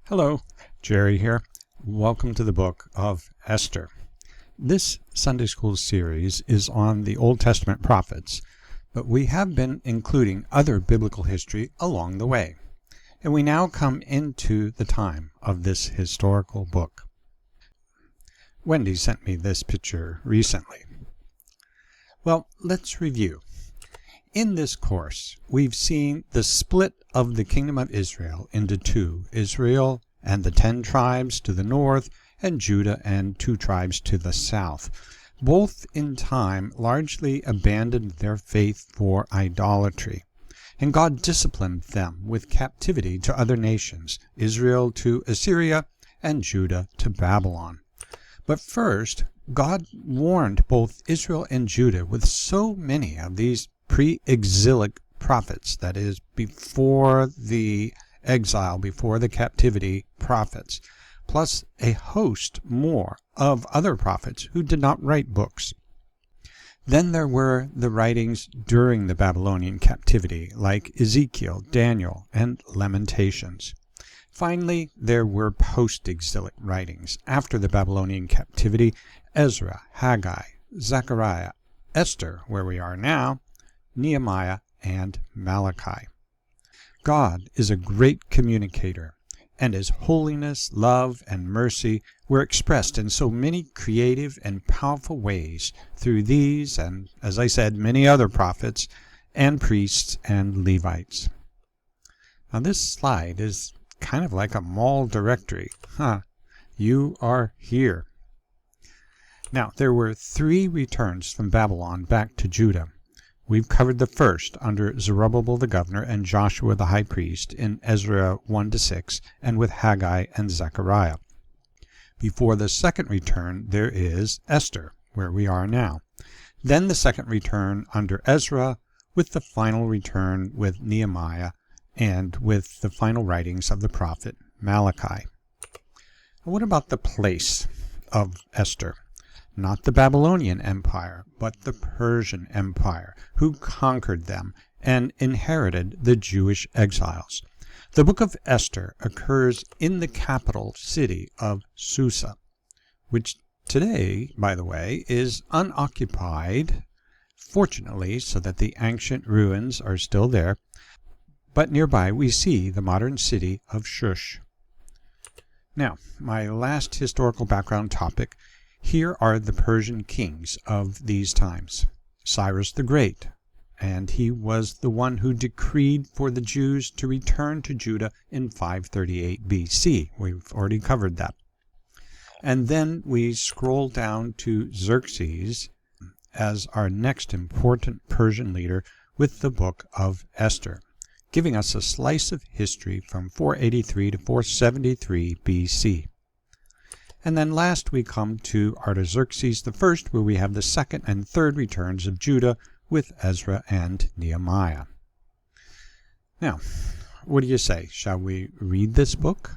Hello, Jerry here. Welcome to the book of Esther. This Sunday School series is on the Old Testament prophets, but we have been including other biblical history along the way. And we now come into the time of this historical book. Wendy sent me this picture recently. Well, let's review. In this course, we've seen the split of the kingdom of Israel into two, Israel and the 10 tribes to the north, and Judah and 2 tribes to the south. Both in time largely abandoned their faith for idolatry, and God disciplined them with captivity to other nations, Israel to Assyria and Judah to Babylon. But first, God warned both Israel and Judah with so many of these pre-exilic prophets, that is, before the exile, before the captivity prophets, plus a host more of other prophets who did not write books. Then there were the writings during the Babylonian captivity, like Ezekiel, Daniel, and Lamentations. Finally, there were post-exilic writings after the Babylonian captivity, Ezra, Haggai, Zechariah, Esther, where we are now, Nehemiah, and Malachi. God is a great communicator, and His holiness, love, and mercy were expressed in so many creative and powerful ways through these and, as I said, many other prophets and priests and Levites. Now this slide is kind of like a mall directory. You are here. Now, there were 3 returns from Babylon back to Judah. We've covered the first under Zerubbabel the governor and Joshua the high priest in Ezra 1-6 and with Haggai and Zechariah. Before the second return, there is Esther, where we are now. Then the second return under Ezra, with the final return with Nehemiah and with the final writings of the prophet Malachi. What about the place of Esther? Not the Babylonian Empire, but the Persian Empire, who conquered them and inherited the Jewish exiles. The book of Esther occurs in the capital city of Susa, which today, by the way, is unoccupied, fortunately, so that the ancient ruins are still there, but nearby we see the modern city of Shush. Now, my last historical background topic. Here are the Persian kings of these times. Cyrus the Great, and he was the one who decreed for the Jews to return to Judah in 538 BC. We've already covered that. And then we scroll down to Xerxes as our next important Persian leader with the book of Esther, giving us a slice of history from 483 to 473 BC. And then last we come to Artaxerxes I, where we have the second and third returns of Judah with Ezra and Nehemiah. Now, what do you say? Shall we read this book?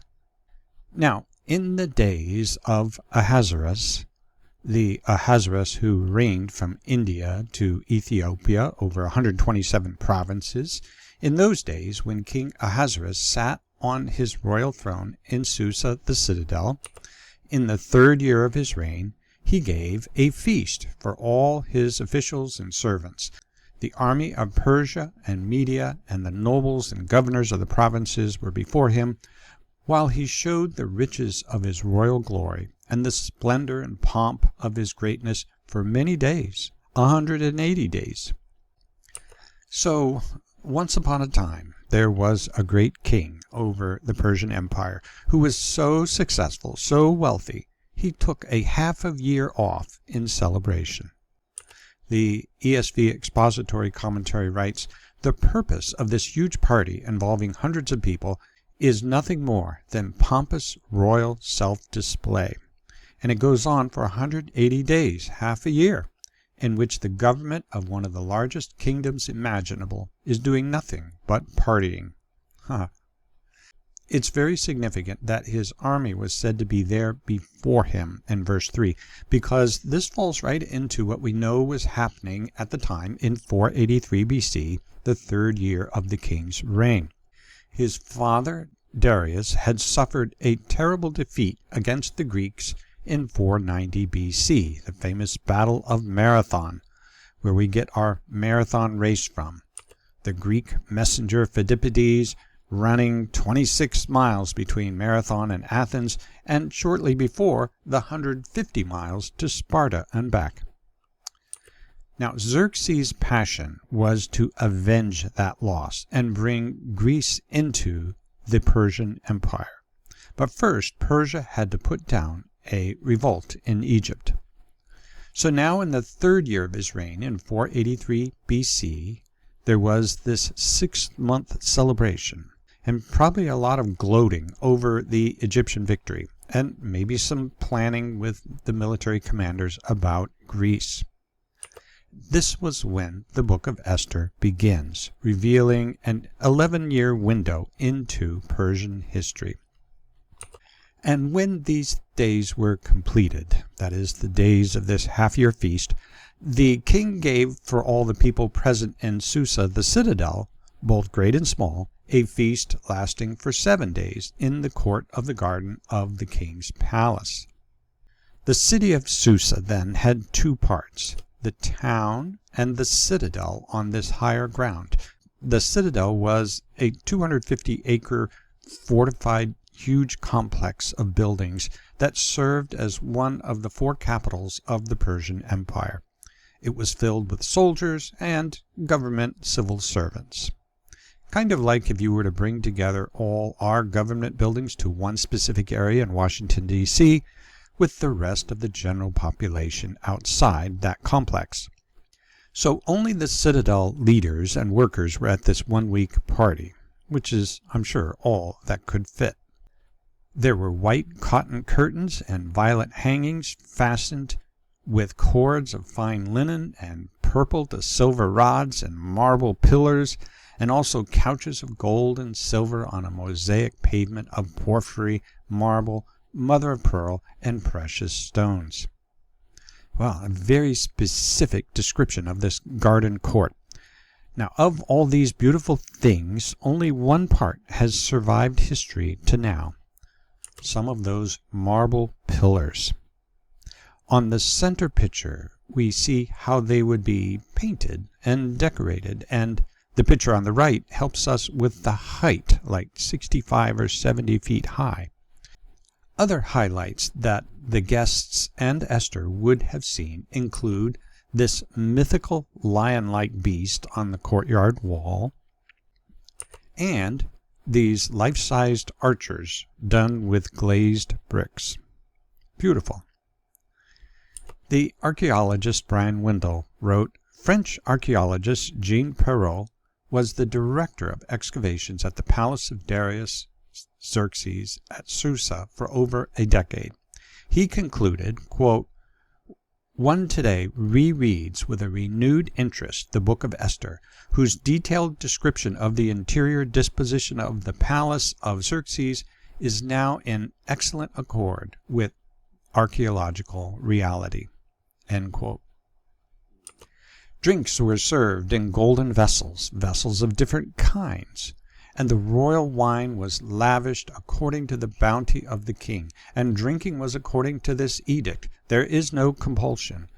Now, in the days of Ahasuerus, the Ahasuerus who reigned from India to Ethiopia over 127 provinces, in those days when King Ahasuerus sat on his royal throne in Susa the citadel, in the 3rd year of his reign, he gave a feast for all his officials and servants. The army of Persia and Media and the nobles and governors of the provinces were before him, while he showed the riches of his royal glory and the splendor and pomp of his greatness for many days, 180 days. So, once upon a time, there was a great king over the Persian Empire who was so successful, so wealthy, he took a half a year off in celebration. The ESV Expository Commentary writes, "The purpose of this huge party involving hundreds of people is nothing more than pompous royal self-display." And it goes on for 180 days, half a year, in which the government of one of the largest kingdoms imaginable is doing nothing but partying. It's very significant that his army was said to be there before him in verse 3, because this falls right into what we know was happening at the time in 483 BC, the 3rd year of the king's reign. His father Darius had suffered a terrible defeat against the Greeks in 490 BC, the famous Battle of Marathon, where we get our marathon race from. The Greek messenger Phidippides running 26 miles between Marathon and Athens, and shortly before the 150 miles to Sparta and back. Now, Xerxes' passion was to avenge that loss and bring Greece into the Persian Empire. But first, Persia had to put down a revolt in Egypt. So now in the third year of his reign, in 483 BC, there was this 6-month celebration, and probably a lot of gloating over the Egyptian victory, and maybe some planning with the military commanders about Greece. This was when the book of Esther begins, revealing an 11-year window into Persian history. And when these days were completed, that is, the days of this half-year feast, the king gave for all the people present in Susa, the citadel, both great and small, a feast lasting for 7 days in the court of the garden of the king's palace. The city of Susa then had 2 parts, the town and the citadel on this higher ground. The citadel was a 250-acre fortified huge complex of buildings that served as one of the 4 capitals of the Persian Empire. It was filled with soldiers and government civil servants. Kind of like if you were to bring together all our government buildings to one specific area in Washington, D.C., with the rest of the general population outside that complex. So only the citadel leaders and workers were at this 1-week party, which is, I'm sure, all that could fit. There were white cotton curtains and violet hangings fastened with cords of fine linen and purple to silver rods and marble pillars, and also couches of gold and silver on a mosaic pavement of porphyry, marble, mother of pearl, and precious stones. Well, a very specific description of this garden court. Now, of all these beautiful things, only one part has survived history to now. Some of those marble pillars. On the center picture, we see how they would be painted and decorated, and the picture on the right helps us with the height, like 65 or 70 feet high. Other highlights that the guests and Esther would have seen include this mythical lion-like beast on the courtyard wall, and these life-sized archers done with glazed bricks. Beautiful. The archaeologist Brian Wendell wrote, French archaeologist Jean Perrault was the director of excavations at the palace of Darius Xerxes at Susa for over a decade. He concluded, quote, one today rereads with a renewed interest the book of Esther, whose detailed description of the interior disposition of the palace of Xerxes is now in excellent accord with archaeological reality. End quote. Drinks were served in golden vessels, vessels of different kinds, and the royal wine was lavished according to the bounty of the king, and drinking was according to this edict. There is no compulsion,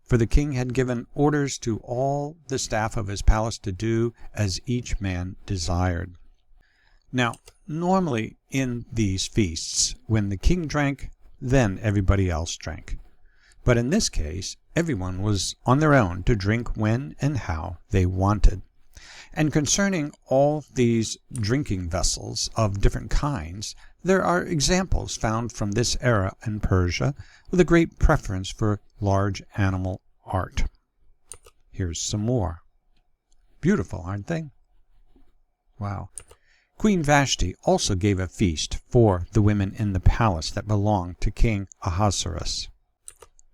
for the king had given orders to all the staff of his palace to do as each man desired. Now, normally in these feasts, when the king drank, then everybody else drank. But in this case, everyone was on their own to drink when and how they wanted. And concerning all these drinking vessels of different kinds, there are examples found from this era in Persia with a great preference for large animal art. Here's some more. Beautiful, aren't they? Wow. Queen Vashti also gave a feast for the women in the palace that belonged to King Ahasuerus.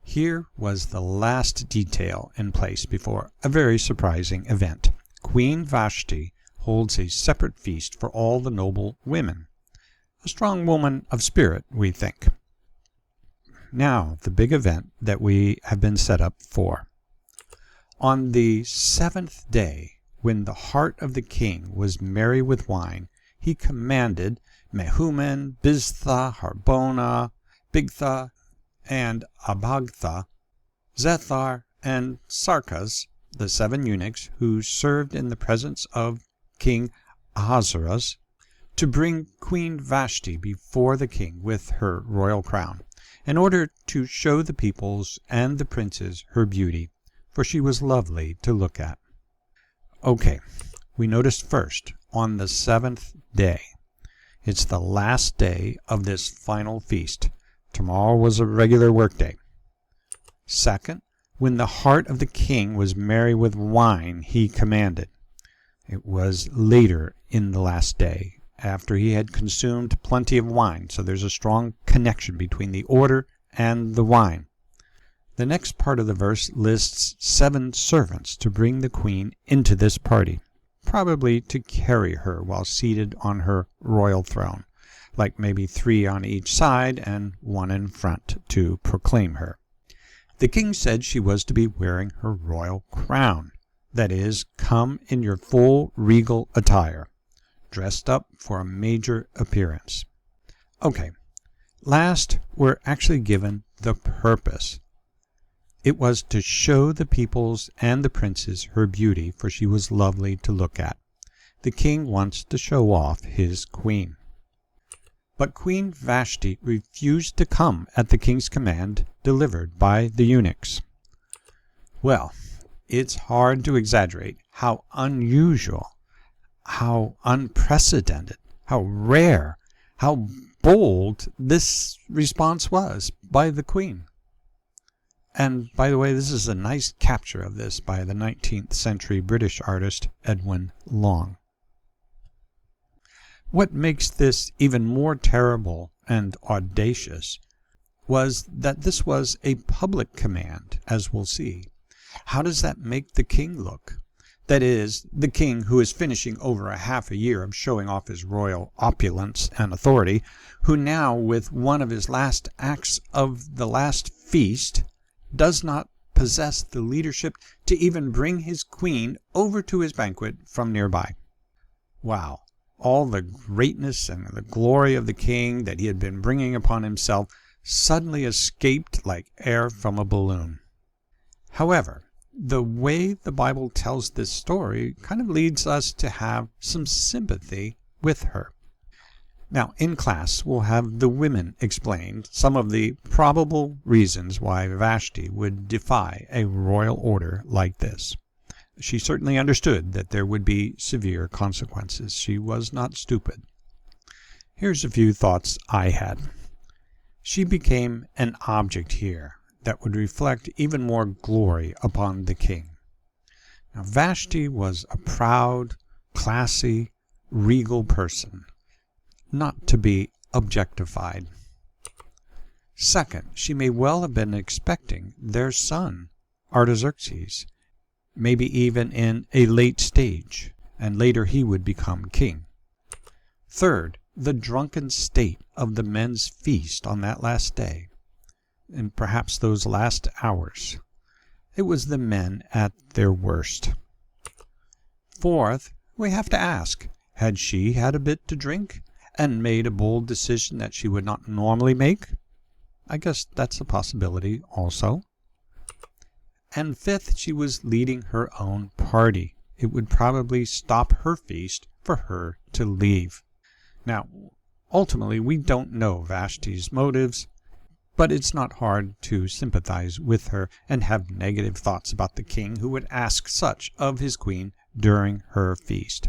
Here was the last detail in place before a very surprising event. Queen Vashti holds a separate feast for all the noble women. A strong woman of spirit, we think. Now, the big event that we have been set up for. On the 7th day, when the heart of the king was merry with wine, he commanded Mehuman, Biztha, Harbona, Bigtha, and Abagtha, Zethar, and Sarkaz, the 7 eunuchs who served in the presence of King Ahasuerus, to bring Queen Vashti before the king with her royal crown, in order to show the peoples and the princes her beauty, for she was lovely to look at. Okay, we noticed first, on the 7th day. It's the last day of this final feast. Tomorrow was a regular workday. Second, when the heart of the king was merry with wine, he commanded. It was later in the last day, after he had consumed plenty of wine, so there's a strong connection between the order and the wine. The next part of the verse lists 7 servants to bring the queen into this party, probably to carry her while seated on her royal throne, like maybe 3 on each side and 1 in front to proclaim her. The king said she was to be wearing her royal crown, that is, come in your full regal attire, dressed up for a major appearance. Okay, last we're actually given the purpose. It was to show the peoples and the princes her beauty, for she was lovely to look at. The king wants to show off his queen. But Queen Vashti refused to come at the king's command delivered by the eunuchs. Well, it's hard to exaggerate how unusual, how unprecedented, how rare, how bold this response was by the queen. And by the way, this is a nice capture of this by the 19th century British artist Edwin Long. What makes this even more terrible and audacious was that this was a public command, as we'll see. How does that make the king look? That is, the king who is finishing over a half a year of showing off his royal opulence and authority, who now, with one of his last acts of the last feast, does not possess the leadership to even bring his queen over to his banquet from nearby. Wow, all the greatness and the glory of the king that he had been bringing upon himself suddenly escaped like air from a balloon. However, the way the Bible tells this story kind of leads us to have some sympathy with her. Now, in class, we'll have the women explain some of the probable reasons why Vashti would defy a royal order like this. She certainly understood that there would be severe consequences. She was not stupid. Here's a few thoughts I had. She became an object here that would reflect even more glory upon the king. Now, Vashti was a proud, classy, regal person, not to be objectified. Second, she may well have been expecting their son, Artaxerxes, maybe even in a late stage, and later he would become king. Third, the drunken state of the men's feast on that last day, and perhaps those last hours. It was the men at their worst. Fourth, we have to ask, had she had a bit to drink and made a bold decision that she would not normally make? I guess that's a possibility also. And fifth, she was leading her own party. It would probably stop her feast for her to leave. Now, ultimately, we don't know Vashti's motives, but it's not hard to sympathize with her and have negative thoughts about the king who would ask such of his queen during her feast.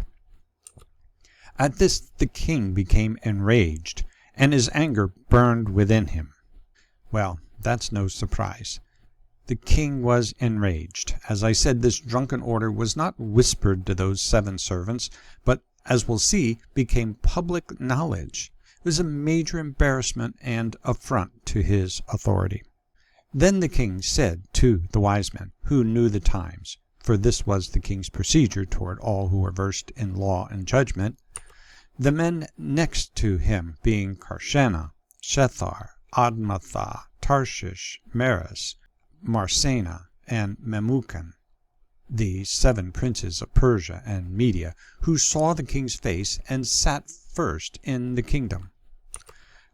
At this, the king became enraged, and his anger burned within him. Well, that's no surprise. The king was enraged. As I said, this drunken order was not whispered to those 7 servants, but, as we'll see, became public knowledge. It was a major embarrassment and affront to his authority. Then the king said to the wise men, who knew the times, for this was the king's procedure toward all who were versed in law and judgment, the men next to him being Karshena, Shethar, Admatha, Tarshish, Meres, Marsena, and Memucan. the 7 princes of Persia and Media, who saw the king's face and sat first in the kingdom.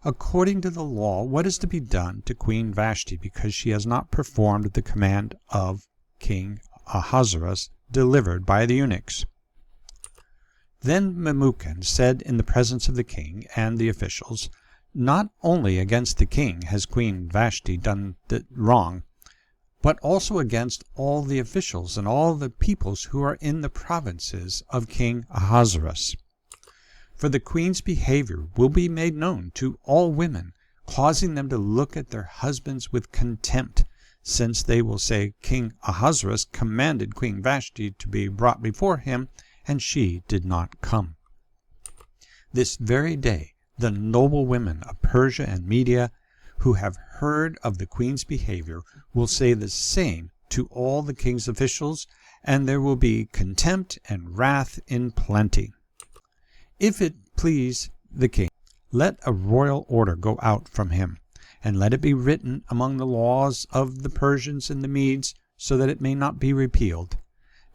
According to the law, what is to be done to Queen Vashti because she has not performed the command of King Ahasuerus delivered by the eunuchs? Then Memucan said in the presence of the king and the officials, "Not only against the king has Queen Vashti done the wrong, but also against all the officials and all the peoples who are in the provinces of King Ahasuerus. For the queen's behavior will be made known to all women, causing them to look at their husbands with contempt, since they will say, 'King Ahasuerus commanded Queen Vashti to be brought before him, and she did not come.' This very day the noble women of Persia and Media, who have heard of the queen's behavior, will say the same to all the king's officials, and there will be contempt and wrath in plenty. If it please the king, let a royal order go out from him, and let it be written among the laws of the Persians and the Medes, so that it may not be repealed,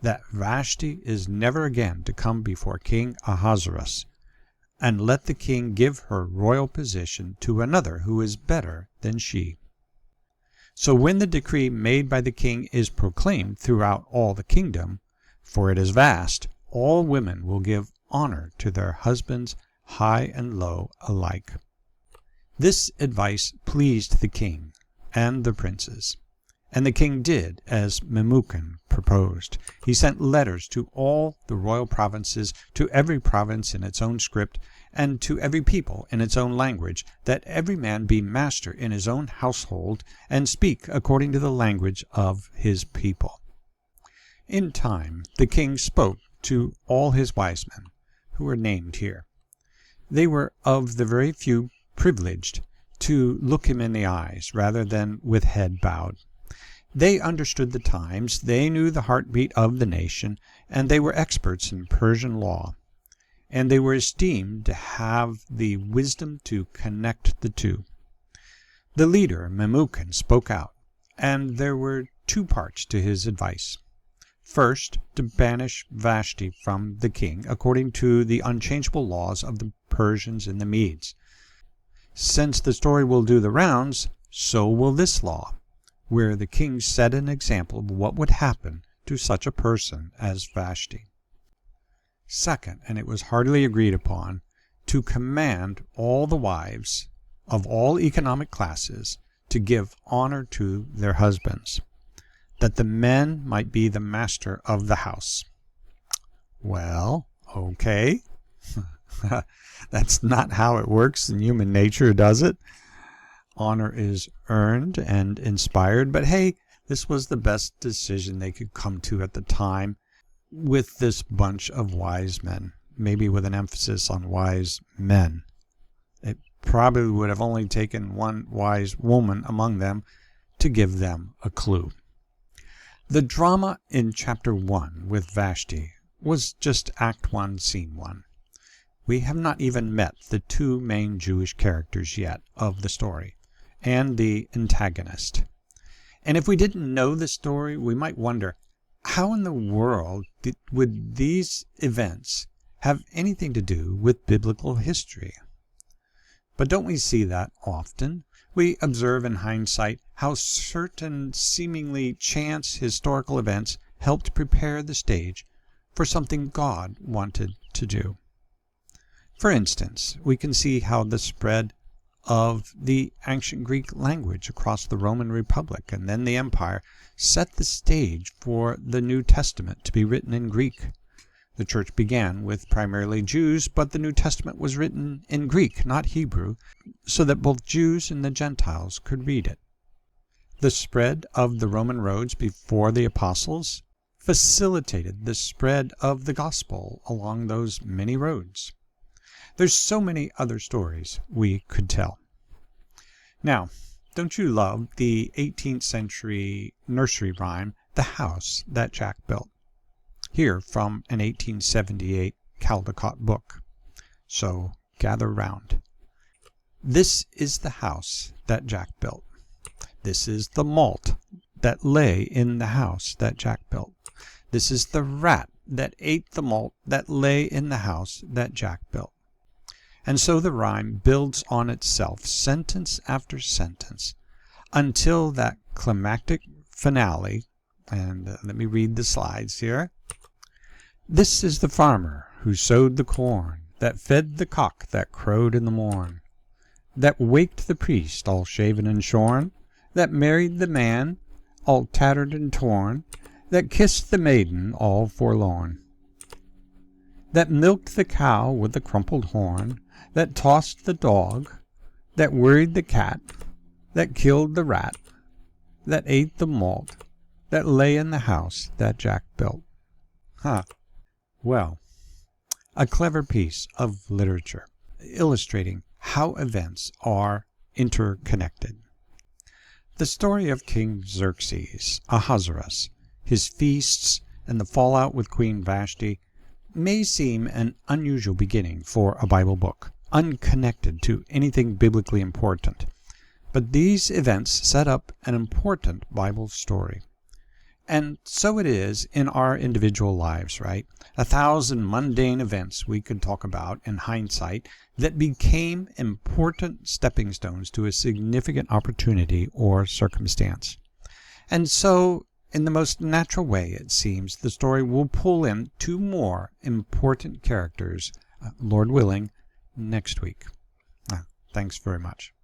that Vashti is never again to come before King Ahasuerus, and let the king give her royal position to another who is better than she." So when the decree made by the king is proclaimed throughout all the kingdom, for it is vast, all women will give honor to their husbands, high and low alike. This advice pleased the king and the princes, and the king did as Memucan proposed. He sent letters to all the royal provinces, to every province in its own script, and to every people in its own language, that every man be master in his own household, and speak according to the language of his people. In time the king spoke to all his wise men, who are named here. They were of the very few privileged to look him in the eyes, rather than with head bowed. They understood the times, they knew the heartbeat of the nation, and they were experts in Persian law. And they were esteemed to have the wisdom to connect the two. The leader, Memucan, spoke out, and there were 2 parts to his advice. First, to banish Vashti from the king, according to the unchangeable laws of the Persians and the Medes. Since the story will do the rounds, so will this law, where the king set an example of what would happen to such a person as Vashti. Second, and it was heartily agreed upon, to command all the wives of all economic classes to give honor to their husbands, that the men might be the master of the house. Well, okay. That's not how it works in human nature, does it? Honor is earned and inspired, but hey, this was the best decision they could come to at the time with this bunch of wise men, maybe with an emphasis on wise men. It probably would have only taken one wise woman among them to give them a clue. The drama in chapter 1 with Vashti was just Act 1, Scene 1. We have not even met the 2 main Jewish characters yet of the story, and the antagonist. And if we didn't know the story, we might wonder, how in the world would these events have anything to do with biblical history? But don't we see that often? We observe in hindsight how certain seemingly chance historical events helped prepare the stage for something God wanted to do. For instance, we can see how the spread of the ancient Greek language across the Roman Republic and then the Empire set the stage for the New Testament to be written in Greek. The church began with primarily Jews, but the New Testament was written in Greek, not Hebrew, so that both Jews and the Gentiles could read it. The spread of the Roman roads before the apostles facilitated the spread of the gospel along those many roads. There's so many other stories we could tell. Now, don't you love the 18th century nursery rhyme, The House That Jack Built? Here from an 1878 Caldecott book. So gather round. This is the house that Jack built. This is the malt that lay in the house that Jack built. This is the rat that ate the malt that lay in the house that Jack built. And so the rhyme builds on itself, sentence after sentence, until that climactic finale. And let me read the slides here. This is the farmer who sowed the corn, that fed the cock that crowed in the morn, that waked the priest all shaven and shorn, that married the man all tattered and torn, that kissed the maiden all forlorn, that milked the cow with the crumpled horn, that tossed the dog, that worried the cat, that killed the rat, that ate the malt, that lay in the house that Jack built. Well, a clever piece of literature illustrating how events are interconnected. The story of King Xerxes Ahasuerus, his feasts, and the fallout with Queen Vashti may seem an unusual beginning for a Bible book, unconnected to anything biblically important. But these events set up an important Bible story. And so it is in our individual lives, right? 1,000 mundane events we could talk about in hindsight that became important stepping stones to a significant opportunity or circumstance. And so, in the most natural way, it seems, the story will pull in 2 more important characters, Lord willing, next week. Thanks very much.